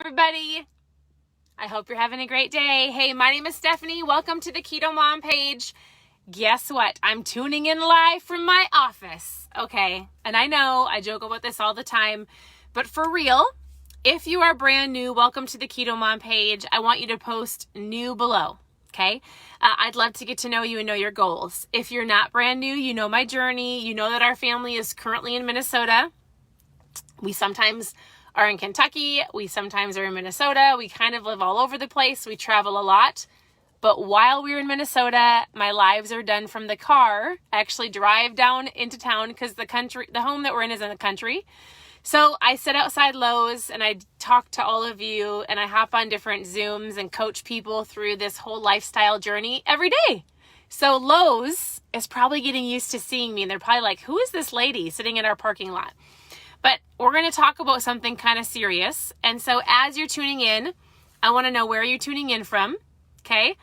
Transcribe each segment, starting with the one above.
everybody. I hope you're having a great day. Hey, my name is Stephanie. Welcome to the KetoMOM page. Guess what? I'm tuning in live from my office. Okay, and I know I joke about this all the time, but for real, if you are brand new, welcome to the KetoMOM page. I want you to post new below. Okay, I'd love to get to know you and know your goals. If you're not brand new, you know my journey. You know that our family is currently in Minnesota. We sometimes are in Kentucky. We sometimes are in Minnesota. We kind of live all over the place. We travel a lot. But while we're in Minnesota, my lives are done from the car. I actually drive down into town because the home that we're in is in the country. So I sit outside Lowe's and I talk to all of you and I hop on different Zooms and coach people through this whole lifestyle journey every day. So Lowe's is probably getting used to seeing me and they're probably like, who is this lady sitting in our parking lot? But we're going to talk about something kind of serious. And so as you're tuning in, I want to know where you're tuning in from. Okay.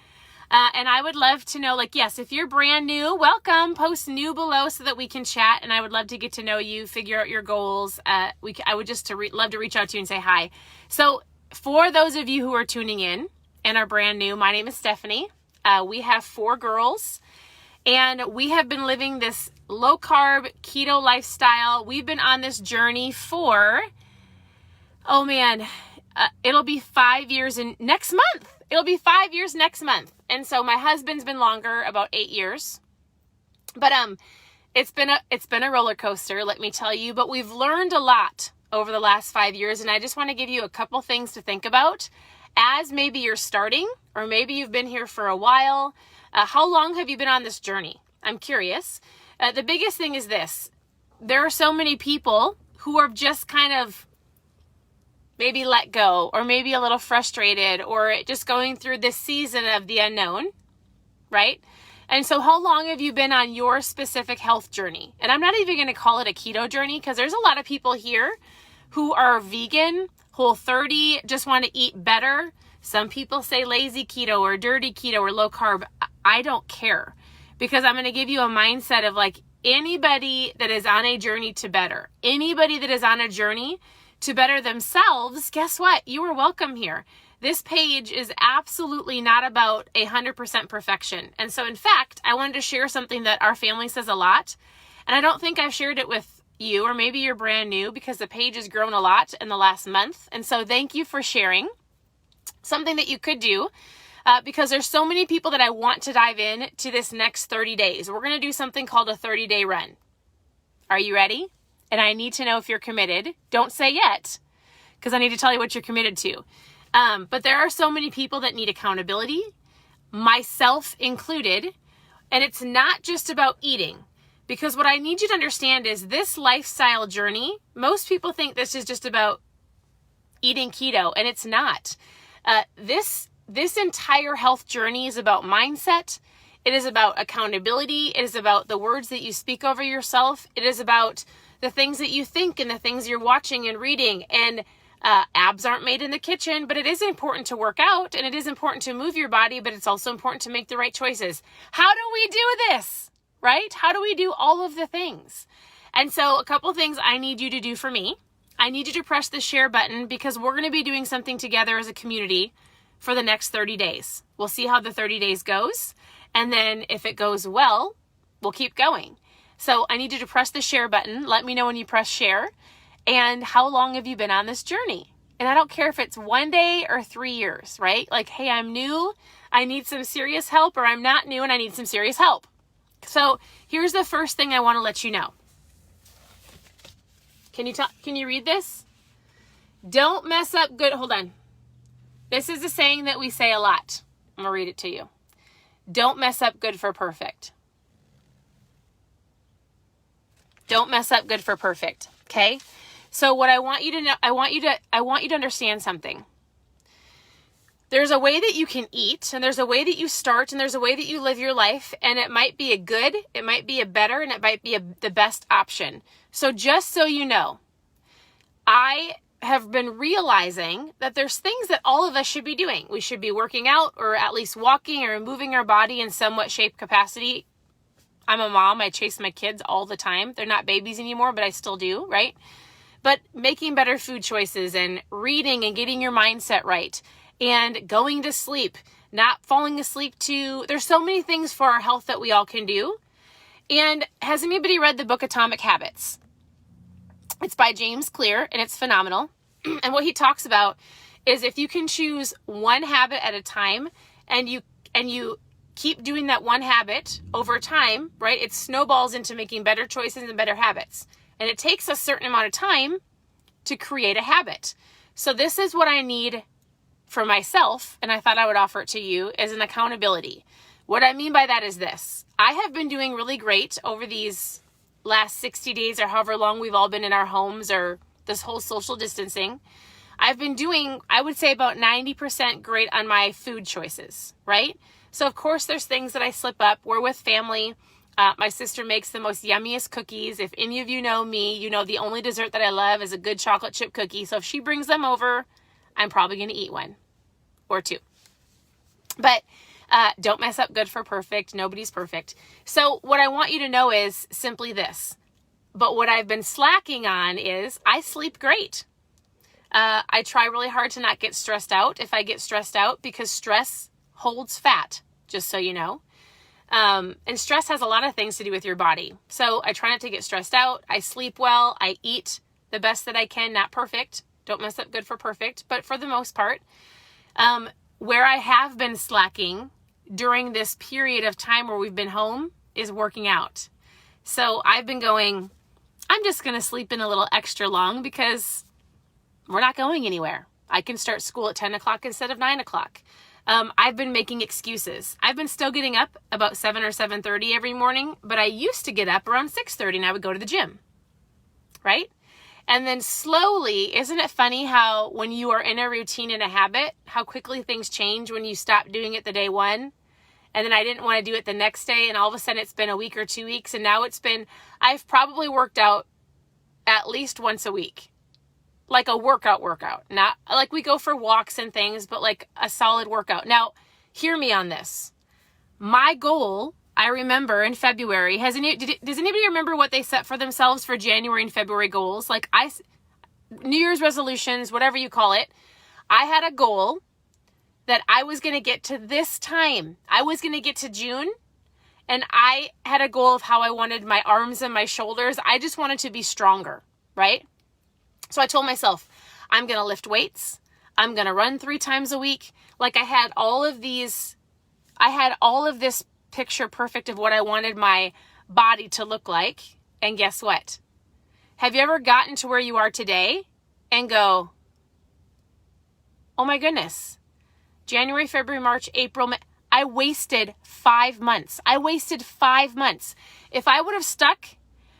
And I would love to know, yes, if you're brand new, welcome, post new below so that we can chat. And I would love to get to know you, figure out your goals. I would just love to reach out to you and say hi. So for those of you who are tuning in and are brand new, my name is Stephanie. We have 4 girls and we have been living this low carb keto lifestyle. We've been on this journey for, it'll be 5 years next month. It'll be 5 years next month. And so my husband's been longer, about 8 years. But it's been a roller coaster, let me tell you. But we've learned a lot over the last 5 years. And I just want to give you a couple things to think about as maybe you're starting or maybe you've been here for a while. How long have you been on this journey? I'm curious. The biggest thing is this. There are so many people who are just kind of maybe let go or maybe a little frustrated or just going through this season of the unknown, right? And so how long have you been on your specific health journey? And I'm not even going to call it a keto journey because there's a lot of people here who are vegan, Whole30, just want to eat better. Some people say lazy keto or dirty keto or low carb. I don't care because I'm going to give you a mindset of anybody that is on a journey to better, anybody that is on a journey to better themselves, guess what? You are welcome here. This page is absolutely not about 100% perfection. And so in fact, I wanted to share something that our family says a lot. And I don't think I've shared it with you, or maybe you're brand new because the page has grown a lot in the last month. And so thank you for sharing. Something that you could do because there's so many people that I want to dive in to this next 30 days. We're going to do something called a 30-day run. Are you ready? And I need to know if you're committed. Don't say yet, because I need to tell you what you're committed to. But there are so many people that need accountability, myself included. And it's not just about eating, because what I need you to understand is this lifestyle journey, most people think this is just about eating keto, and it's not. This entire health journey is about mindset. It is about accountability. It is about the words that you speak over yourself. It is about the things that you think and the things you're watching and reading. And abs aren't made in the kitchen, but it is important to work out and it is important to move your body, but it's also important to make the right choices. How do we do this, right? How do we do all of the things? And so a couple things I need you to do for me. I need you to press the share button because we're going to be doing something together as a community for the next 30 days. We'll see how the 30 days goes. And then if it goes well, we'll keep going. So I need you to press the share button. Let me know when you press share. And how long have you been on this journey? And I don't care if it's 1 day or 3 years, right? Hey, I'm new. I need some serious help, or I'm not new and I need some serious help. So here's the first thing I want to let you know. Can you read this? Don't mess up good. Hold on. This is a saying that we say a lot. I'm going to read it to you. Don't mess up good for perfect. Don't mess up good for perfect. Okay? So what I want you to know, I want you to understand something. There's a way that you can eat, and there's a way that you start, and there's a way that you live your life, and it might be a good, it might be a better, and it might be the best option. So just so you know, I have been realizing that there's things that all of us should be doing. We should be working out or at least walking or moving our body in somewhat shape capacity. I'm a mom. I chase my kids all the time. They're not babies anymore, but I still do, right? But making better food choices and reading and getting your mindset right and going to sleep, not falling asleep there's so many things for our health that we all can do. And has anybody read the book Atomic Habits? It's by James Clear and it's phenomenal. And what he talks about is if you can choose one habit at a time and you keep doing that one habit over time, right? It snowballs into making better choices and better habits. And it takes a certain amount of time to create a habit. So this is what I need for myself, and I thought I would offer it to you as an accountability. What I mean by that is this. I have been doing really great over these last 60 days or however long we've all been in our homes or this whole social distancing. I've been doing, I would say, about 90% great on my food choices, right? So of course there's things that I slip up. We're with family. My sister makes the most yummiest cookies. If any of you know me, you know the only dessert that I love is a good chocolate chip cookie. So if she brings them over, I'm probably going to eat one or two. But don't mess up good for perfect. Nobody's perfect. So what I want you to know is simply this. But what I've been slacking on is I sleep great. I try really hard to not get stressed out if I get stressed out, because stress holds fat, just so you know. And stress has a lot of things to do with your body. So I try not to get stressed out. I sleep well. I eat the best that I can, not perfect. Don't mess up good for perfect, but for the most part, where I have been slacking during this period of time where we've been home is working out. So I've been going, I'm just going to sleep in a little extra long because we're not going anywhere. I can start school at 10 o'clock instead of 9 o'clock. I've been making excuses. I've been still getting up about 7 or 7:30 every morning, but I used to get up around 6:30 and I would go to the gym, right? And then slowly, isn't it funny how when you are in a routine and a habit, how quickly things change when you stop doing it the day one? And then I didn't want to do it the next day, and all of a sudden it's been a week or 2 weeks, and now I've probably worked out at least once a week. Like a workout, not like we go for walks and things, but like a solid workout. Now, hear me on this. My goal, I remember in February, does anybody remember what they set for themselves for January and February goals? Like New Year's resolutions, whatever you call it. I had a goal that I was going to get to this time. I was going to get to June, and I had a goal of how I wanted my arms and my shoulders. I just wanted to be stronger, right? So I told myself, I'm going to lift weights. I'm going to run 3 times a week. Like I had all of this picture perfect of what I wanted my body to look like. And guess what? Have you ever gotten to where you are today and go, oh my goodness, January, February, March, April, May, I wasted 5 months. If I would have stuck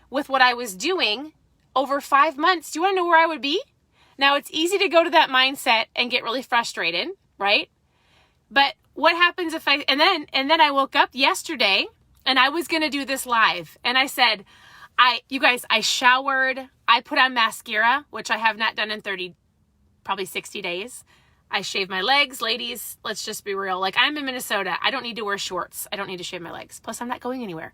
with what I was doing over 5 months, do you want to know where I would be? Now, it's easy to go to that mindset and get really frustrated, right? But what happens if and then I woke up yesterday and I was going to do this live. And I said, you guys, I showered, I put on mascara, which I have not done in probably 60 days. I shaved my legs. Ladies, let's just be real. Like, I'm in Minnesota. I don't need to wear shorts. I don't need to shave my legs. Plus, I'm not going anywhere.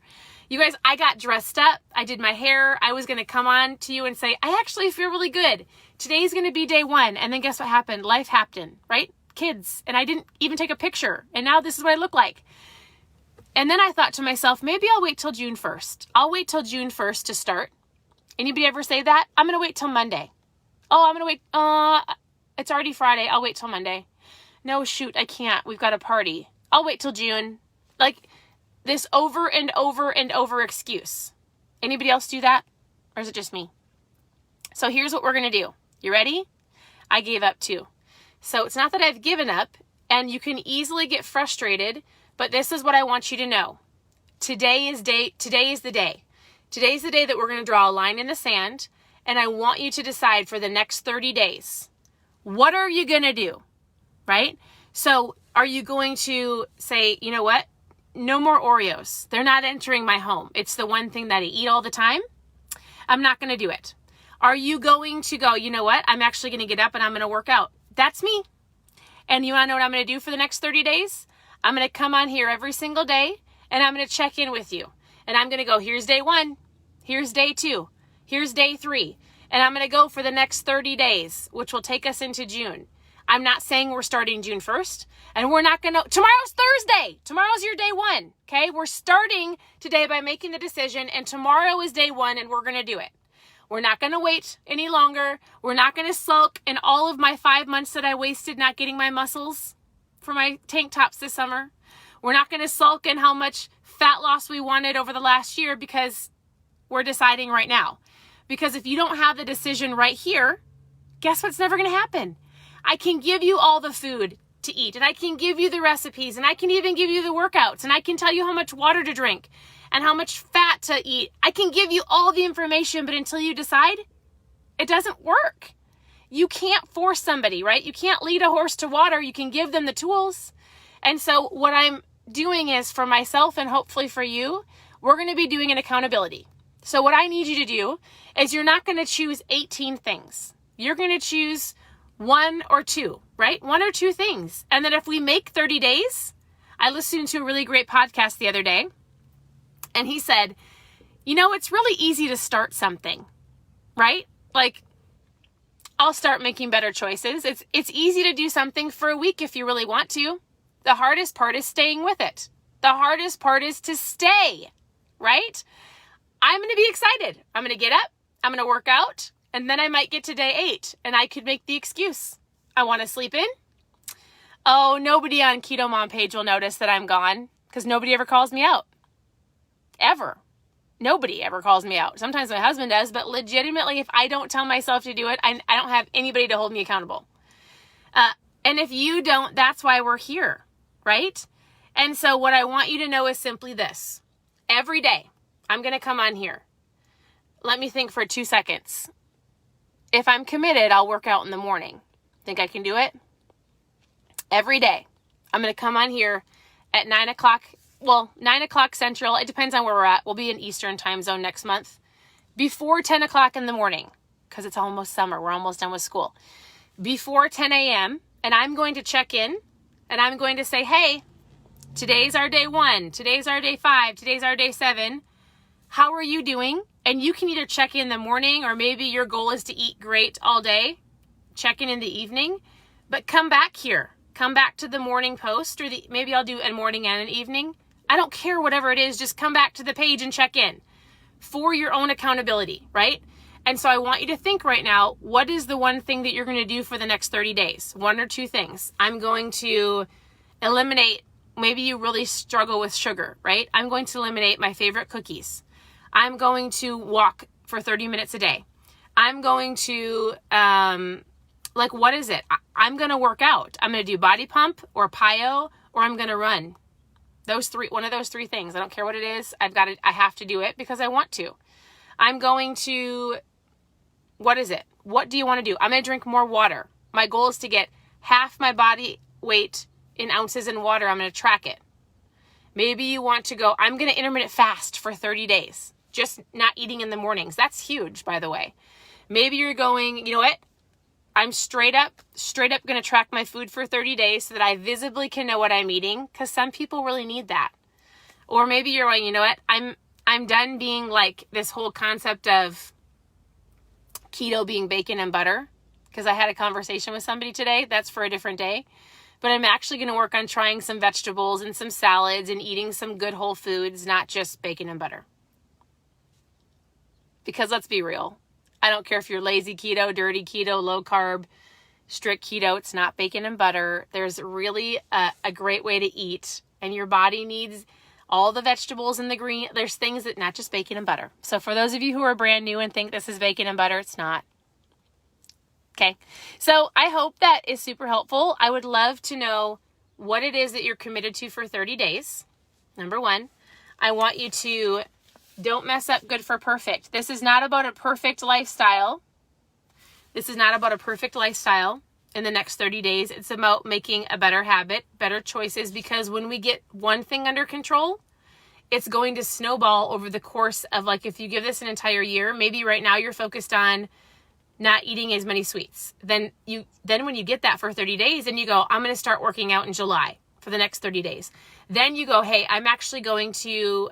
You guys, I got dressed up. I did my hair. I was going to come on to you and say, I actually feel really good. Today's going to be day 1. And then guess what happened? Life happened, right? Kids. And I didn't even take a picture. And now this is what I look like. And then I thought to myself, maybe I'll wait till June 1st. I'll wait till June 1st to start. Anybody ever say that? I'm going to wait till Monday. Oh, I'm going to wait. It's already Friday. I'll wait till Monday. No, shoot, I can't. We've got a party. I'll wait till June. Like this over and over and over excuse. Anybody else do that? Or is it just me? So here's what we're going to do. You ready? I gave up too. So it's not that I've given up, and you can easily get frustrated, but this is what I want you to know. Today is the day. Today's the day that we're going to draw a line in the sand, and I want you to decide for the next 30 days. What are you going to do, right? So are you going to say, you know what? No more Oreos. They're not entering my home. It's the one thing that I eat all the time. I'm not going to do it. Are you going to go, you know what? I'm actually going to get up and I'm going to work out. That's me. And you want to know what I'm going to do for the next 30 days? I'm going to come on here every single day and I'm going to check in with you. And I'm going to go, here's day 1. Here's day 2. Here's day 3. And I'm going to go for the next 30 days, which will take us into June. I'm not saying we're starting June 1st, and we're not going to, tomorrow's Thursday. Tomorrow's your day one, okay? We're starting today by making the decision, and tomorrow is day one, and we're going to do it. We're not going to wait any longer. We're not going to sulk in all of my 5 months that I wasted not getting my muscles for my tank tops this summer. We're not going to sulk in how much fat loss we wanted over the last year because we're deciding right now. Because if you don't have the decision right here, guess what's never going to happen? I can give you all the food to eat, and I can give you the recipes, and I can even give you the workouts, and I can tell you how much water to drink and how much fat to eat. I can give you all the information, but until you decide, it doesn't work. You can't force somebody, right? You can't lead a horse to water. You can give them the tools. And so what I'm doing is, for myself and hopefully for you, we're going to be doing an accountability. So what I need you to do is, you're not going to choose 18 things. You're going to choose 1 or 2, right? 1 or 2 things. And then if we make 30 days, I listened to a really great podcast the other day, and he said, it's really easy to start something, right? Like, I'll start making better choices. It's easy to do something for a week if you really want to. The hardest part is staying with it. The hardest part is to stay, right? I'm going to be excited. I'm going to get up. I'm going to work out. And then I might get to day 8 and I could make the excuse, I want to sleep in. Oh, nobody on KetoMOM page will notice that I'm gone because nobody ever calls me out. Ever. Nobody ever calls me out. Sometimes my husband does, but legitimately, if I don't tell myself to do it, I don't have anybody to hold me accountable. And if you don't, that's why we're here, right? And so what I want you to know is simply this. Every day, I'm going to come on here. Let me think for 2 seconds. If I'm committed, I'll work out in the morning. Think I can do it? Every day, I'm going to come on here at 9 o'clock. Well, 9 o'clock Central. It depends on where we're at. We'll be in Eastern time zone next month. Before 10 o'clock in the morning, because it's almost summer. We're almost done with school. Before 10 a.m., and I'm going to check in, and I'm going to say, hey, today's our day 1. Today's our day 5. Today's our day 7. How are you doing? And you can either check in the morning, or maybe your goal is to eat great all day. Check in the evening. But come back here. Come back to the morning post, or maybe I'll do a morning and an evening. I don't care, whatever it is. Just come back to the page and check in for your own accountability, right? And so I want you to think right now, what is the one thing that you're going to do for the next 30 days? 1 or 2 things. I'm going to eliminate, maybe you really struggle with sugar, right? I'm going to eliminate my favorite cookies. I'm going to walk for 30 minutes a day. I'm going to, what is it? I'm going to work out. I'm going to do body pump or PiO, or I'm going to run. One of those 3 things. I don't care what it is. I have to do it because I want to. I'm going to, what is it? What do you want to do? I'm going to drink more water. My goal is to get half my body weight in ounces in water. I'm going to track it. Maybe you want to go, I'm going to intermittent fast for 30 days. Just not eating in the mornings. That's huge, by the way. Maybe you're going, you know what? I'm straight up going to track my food for 30 days so that I visibly can know what I'm eating, because some people really need that. Or maybe you're going, you know what? I'm done being like this whole concept of keto being bacon and butter, because I had a conversation with somebody today. That's for a different day. But I'm actually going to work on trying some vegetables and some salads and eating some good whole foods, not just bacon and butter. Because let's be real. I don't care if you're lazy keto, dirty keto, low carb, strict keto. It's not bacon and butter. There's really a great way to eat. And your body needs all the vegetables and the green. There's things that, not just bacon and butter. So for those of you who are brand new and think this is bacon and butter, it's not. Okay. So I hope that is super helpful. I would love to know what it is that you're committed to for 30 days. Number 1, I want you to don't mess up good for perfect. This is not about a perfect lifestyle. This is not about a perfect lifestyle in the next 30 days. It's about making a better habit, better choices, because when we get one thing under control, it's going to snowball over the course of, if you give this an entire year, maybe right now you're focused on not eating as many sweets. Then when you get that for 30 days, then you go, I'm going to start working out in July for the next 30 days. Then you go, hey, I'm actually going to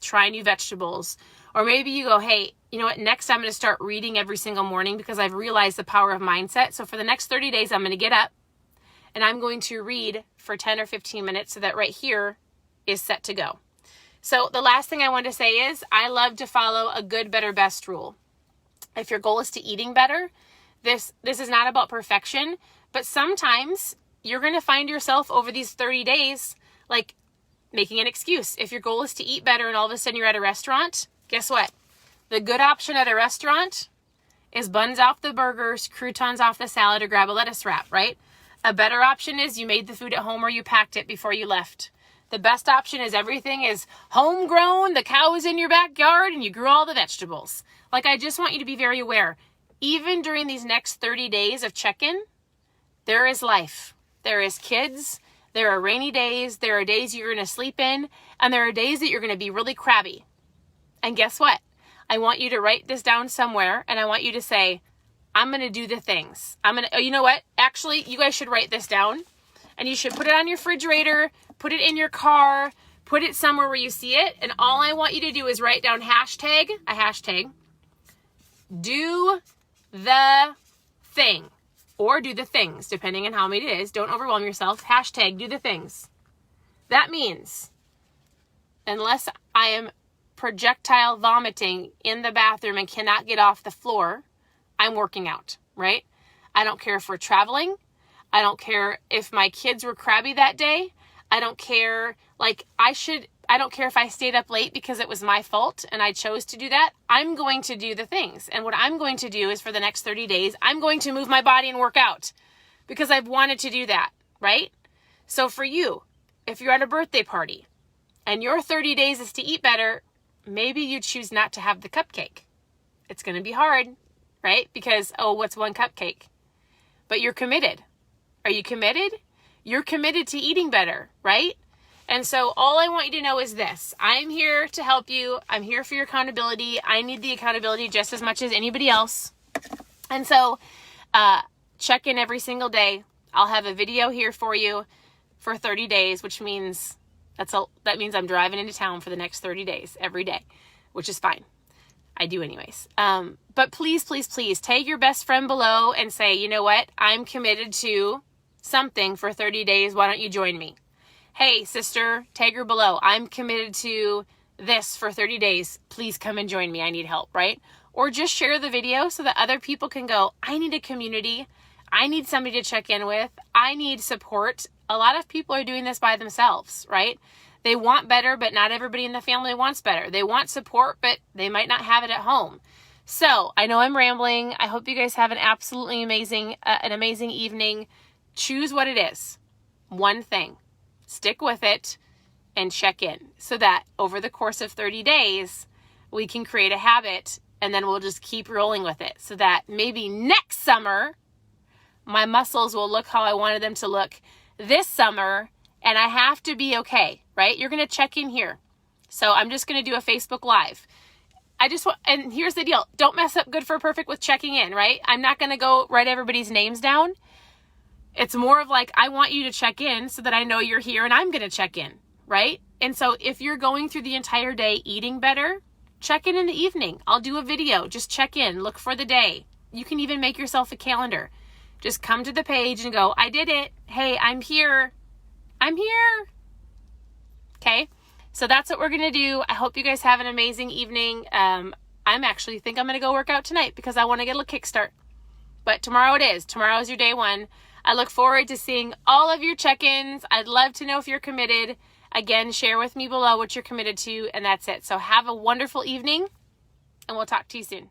try new vegetables, Or maybe you go, hey, you know what? Next, I'm going to start reading every single morning because I've realized the power of mindset. So for the next 30 days, I'm going to get up and I'm going to read for 10 or 15 minutes so that right here is set to go. So the last thing I want to say is I love to follow a good, better, best rule. If your goal is to eating better, this is not about perfection, but sometimes you're going to find yourself over these 30 days, like making an excuse. If your goal is to eat better and all of a sudden you're at a restaurant, guess what? The good option at a restaurant is buns off the burgers, croutons off the salad, or grab a lettuce wrap, right? A better option is you made the food at home or you packed it before you left. The best option is everything is homegrown, the cow is in your backyard, and you grew all the vegetables. Like, I just want you to be very aware. Even during these next 30 days of check-in, there is life. There is kids. There are rainy days. There are days you're going to sleep in. And there are days that you're going to be really crabby. And guess what? I want you to write this down somewhere, and I want you to say, I'm going to do the things. You know what? Actually, you guys should write this down. And you should put it on your refrigerator, put it in your car, put it somewhere where you see it. And all I want you to do is write down hashtag, do the thing, or do the things, depending on how many it is. Don't overwhelm yourself. Hashtag do the things. That means, unless I am projectile vomiting in the bathroom and cannot get off the floor, I'm working out, right? I don't care if we're traveling. I don't care if my kids were crabby that day. I don't care, I don't care if I stayed up late because it was my fault and I chose to do that. I'm going to do the things. And what I'm going to do is for the next 30 days, I'm going to move my body and work out because I've wanted to do that, right? So for you, if you're at a birthday party and your 30 days is to eat better, maybe you choose not to have the cupcake. It's going to be hard, right? Because, what's one cupcake? But you're committed. Are you committed? You're committed to eating better, right? And so all I want you to know is this. I'm here to help you. I'm here for your accountability. I need the accountability just as much as anybody else. And so check in every single day. I'll have a video here for you for 30 days, which means that means I'm driving into town for the next 30 days every day, which is fine. I do anyways. But please, please, please tag your best friend below and say, you know what? I'm committed to something for 30 days. Why don't you join me? Hey, sister, tag her below. I'm committed to this for 30 days. Please come and join me. I need help, right? Or just share the video so that other people can go, I need a community. I need somebody to check in with. I need support. A lot of people are doing this by themselves, right? They want better, but not everybody in the family wants better. They want support, but they might not have it at home. So I know I'm rambling. I hope you guys have an absolutely amazing evening. Choose what it is. One thing. Stick with it and check in so that over the course of 30 days, we can create a habit and then we'll just keep rolling with it so that maybe next summer, my muscles will look how I wanted them to look this summer and I have to be okay, right? You're going to check in here. So I'm just going to do a Facebook Live. And here's the deal. Don't mess up good for perfect with checking in, right? I'm not going to go write everybody's names down. It's more of like, I want you to check in so that I know you're here and I'm going to check in, right? And so if you're going through the entire day eating better, check in the evening. I'll do a video. Just check in. Look for the day. You can even make yourself a calendar. Just come to the page and go, I did it. Hey, I'm here. I'm here. Okay. So that's what we're going to do. I hope you guys have an amazing evening. I'm going to go work out tonight because I want to get a little kickstart. But tomorrow it is. Tomorrow is your day one. I look forward to seeing all of your check-ins. I'd love to know if you're committed. Again, share with me below what you're committed to, and that's it. So have a wonderful evening, and we'll talk to you soon.